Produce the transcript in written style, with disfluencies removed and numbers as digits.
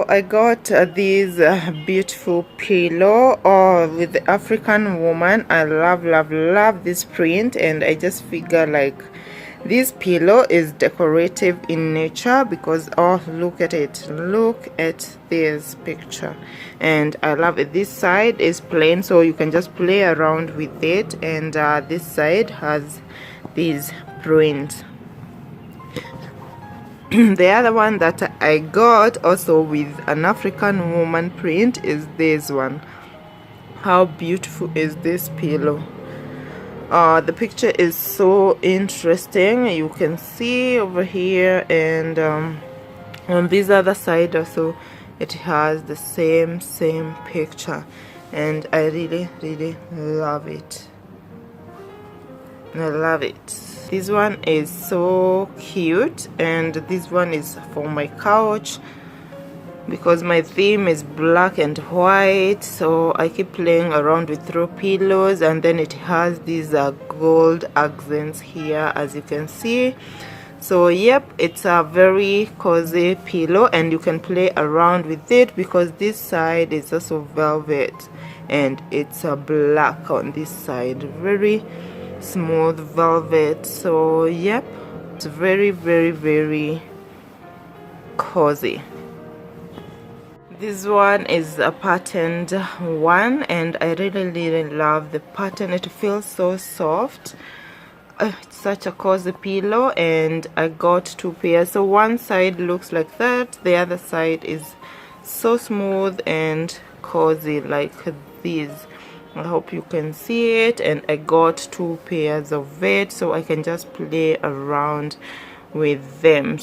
So I got this beautiful pillow with the African woman. I love this print, and I just figure like this pillow is decorative in nature because oh, look at it, look at this picture. And I love it. This side is plain, so you can just play around with it, and this side has these prints. The other one that I got also with an African woman print is this one. How beautiful is this pillow? The picture is so interesting. You can see over here, and on this other side also it has the same picture, and I really love it. I love it. This one is so cute, and this one is for my couch because my theme is black and white, so I keep playing around with throw pillows. And then it has these gold accents here, as you can see. So yep, it's a very cozy pillow, and you can play around with it because this side is also velvet, and it's a black on this side, very smooth velvet. So yep, it's very cozy. This one is a patterned one, and I really love the pattern. It feels so soft. It's such a cozy pillow, and I got two pairs. So one side looks like that, the other side is so smooth and cozy like this. I hope you can see it. And I got two pairs of it so I can just play around with them.